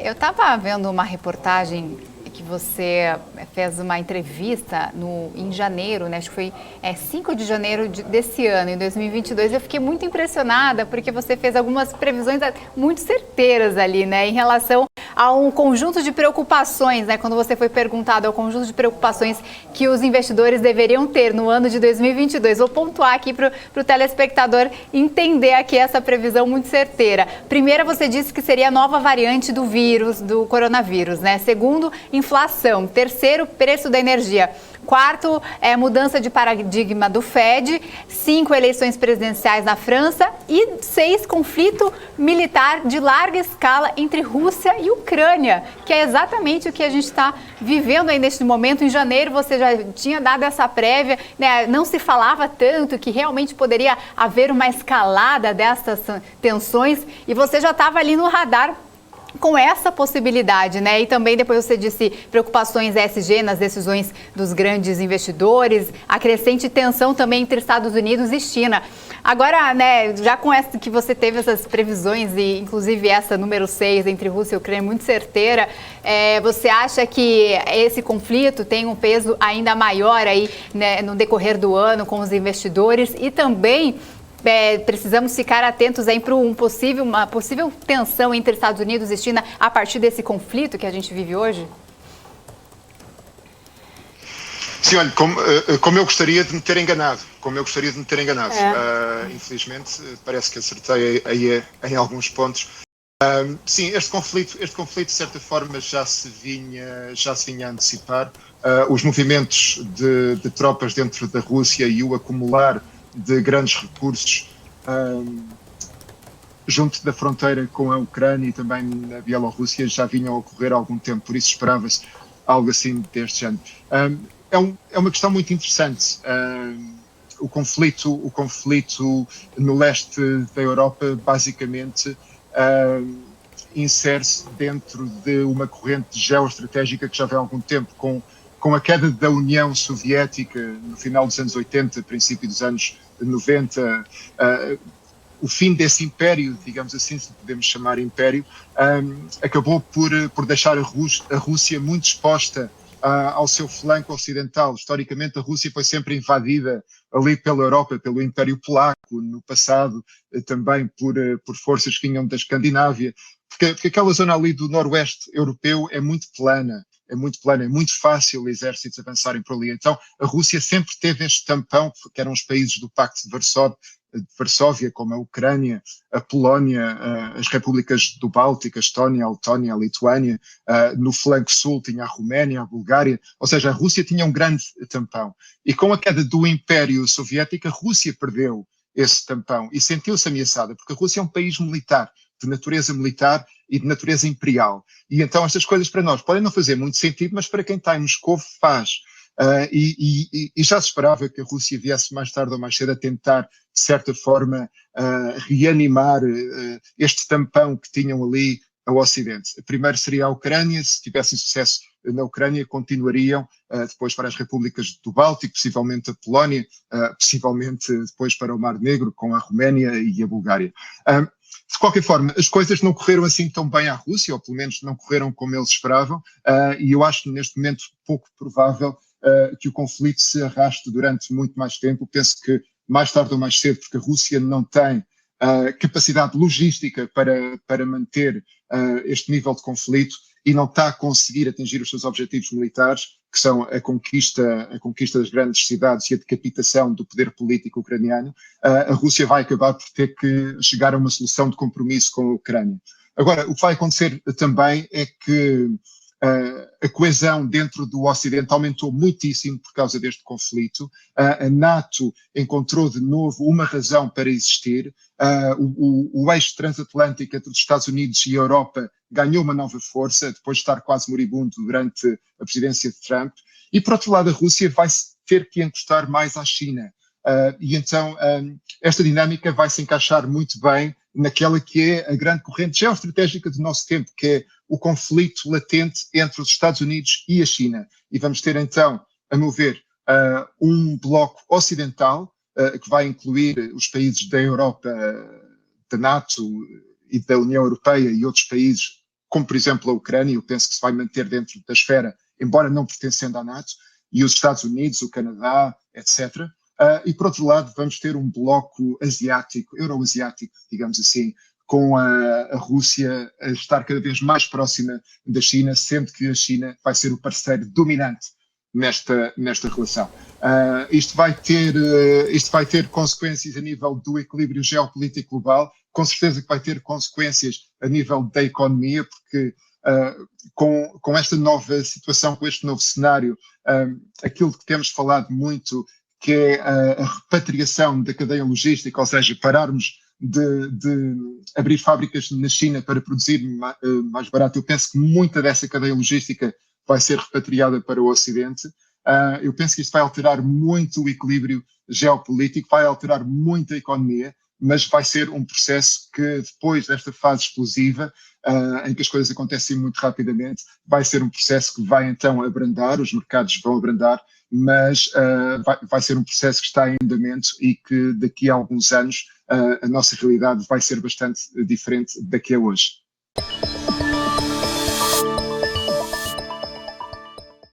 Eu estava vendo uma reportagem que você fez uma entrevista em janeiro, né? Acho que foi 5 de janeiro desse ano, em 2022. Eu fiquei muito impressionada porque você fez algumas previsões muito certeiras ali, né? Em relação a um conjunto de preocupações, né? Quando você foi perguntado ao conjunto de preocupações que os investidores deveriam ter no ano de 2022. Vou pontuar aqui para o telespectador entender aqui essa previsão muito certeira. Primeiro, você disse que seria a nova variante do vírus, do coronavírus, né? Segundo, inflação. Terceiro, preço da energia. Quarto, mudança de paradigma do Fed. 5, eleições presidenciais na França. E 6, conflito militar de larga escala entre Rússia e Ucrânia, que é exatamente o que a gente está vivendo aí neste momento. Em janeiro você já tinha dado essa prévia, né? Não se falava tanto que realmente poderia haver uma escalada dessas tensões e você já estava ali no radar com essa possibilidade, né? E também depois você disse preocupações ESG nas decisões dos grandes investidores, a crescente tensão também entre Estados Unidos e China. Agora, né, já com essa que você teve essas previsões e inclusive essa número 6 entre Rússia e Ucrânia muito certeira, você acha que esse conflito tem um peso ainda maior aí, né, no decorrer do ano com os investidores e também precisamos ficar atentos aí para uma possível tensão entre Estados Unidos e China a partir desse conflito que a gente vive hoje? Sim, olha, como eu gostaria de me ter enganado, infelizmente parece que acertei aí em alguns pontos. Sim, este conflito de certa forma já se vinha a antecipar. Os movimentos de tropas dentro da Rússia e o acumular de grandes recursos junto da fronteira com a Ucrânia e também na Bielorrússia já vinham a ocorrer há algum tempo, por isso esperava-se algo assim deste género. É uma questão muito interessante. O conflito no leste da Europa basicamente insere-se dentro de uma corrente geoestratégica que já vem há algum tempo, com a queda da União Soviética no final dos anos 80, princípio dos anos 90, o fim desse império, digamos assim, se podemos chamar império, acabou por deixar a Rússia muito exposta ao seu flanco ocidental. Historicamente, a Rússia foi sempre invadida ali pela Europa, pelo Império Polaco, no passado também por forças que vinham da Escandinávia, porque aquela zona ali do noroeste europeu é muito plana, é muito fácil exércitos avançarem por ali. Então, a Rússia sempre teve este tampão, que eram os países do Pacto de Varsóvia, como a Ucrânia, a Polónia, as repúblicas do Báltico, a Estónia, a Letónia, a Lituânia, no flanco sul tinha a Roménia, a Bulgária, ou seja, a Rússia tinha um grande tampão. E com a queda do Império Soviético, a Rússia perdeu esse tampão e sentiu-se ameaçada, porque a Rússia é um país militar, de natureza militar e de natureza imperial. E então estas coisas para nós podem não fazer muito sentido, mas para quem está em Moscou faz. E já se esperava que a Rússia viesse mais tarde ou mais cedo a tentar, de certa forma, reanimar este tampão que tinham ali ao Ocidente. Primeiro seria a Ucrânia, se tivessem sucesso na Ucrânia, continuariam depois para as repúblicas do Báltico, possivelmente a Polónia, possivelmente depois para o Mar Negro, com a Roménia e a Bulgária. De qualquer forma, as coisas não correram assim tão bem à Rússia, ou pelo menos não correram como eles esperavam, e eu acho neste momento pouco provável que o conflito se arraste durante muito mais tempo. Penso que mais tarde ou mais cedo, porque a Rússia não tem capacidade logística para manter este nível de conflito e não está a conseguir atingir os seus objetivos militares, que são a conquista das grandes cidades e a decapitação do poder político ucraniano, a Rússia vai acabar por ter que chegar a uma solução de compromisso com a Ucrânia. Agora, o que vai acontecer também é que a coesão dentro do Ocidente aumentou muitíssimo por causa deste conflito. A NATO encontrou de novo uma razão para existir. O eixo transatlântico entre os Estados Unidos e a Europa ganhou uma nova força, depois de estar quase moribundo durante a presidência de Trump. E, por outro lado, a Rússia vai ter que encostar mais à China. E então esta dinâmica vai se encaixar muito bem naquela que é a grande corrente geoestratégica do nosso tempo, que é o conflito latente entre os Estados Unidos e a China. E vamos ter então, a meu ver, um bloco ocidental que vai incluir os países da Europa, da NATO e da União Europeia e outros países como por exemplo a Ucrânia, eu penso que se vai manter dentro da esfera, embora não pertencendo à NATO, e os Estados Unidos, o Canadá, etc. E por outro lado vamos ter um bloco asiático, euroasiático, digamos assim, com a Rússia a estar cada vez mais próxima da China, sendo que a China vai ser o parceiro dominante nesta relação. Isto vai ter consequências a nível do equilíbrio geopolítico global, com certeza que vai ter consequências a nível da economia, porque com esta nova situação, com este novo cenário, aquilo que temos falado muito, que é a repatriação da cadeia logística, ou seja, pararmos de abrir fábricas na China para produzir mais barato. Eu penso que muita dessa cadeia logística vai ser repatriada para o Ocidente. Eu penso que isto vai alterar muito o equilíbrio geopolítico, vai alterar muito a economia, mas vai ser um processo que depois desta fase explosiva, em que as coisas acontecem muito rapidamente, vai ser um processo que vai então abrandar, os mercados vão abrandar, mas vai ser um processo que está em andamento e que daqui a alguns anos a nossa realidade vai ser bastante diferente da que é hoje.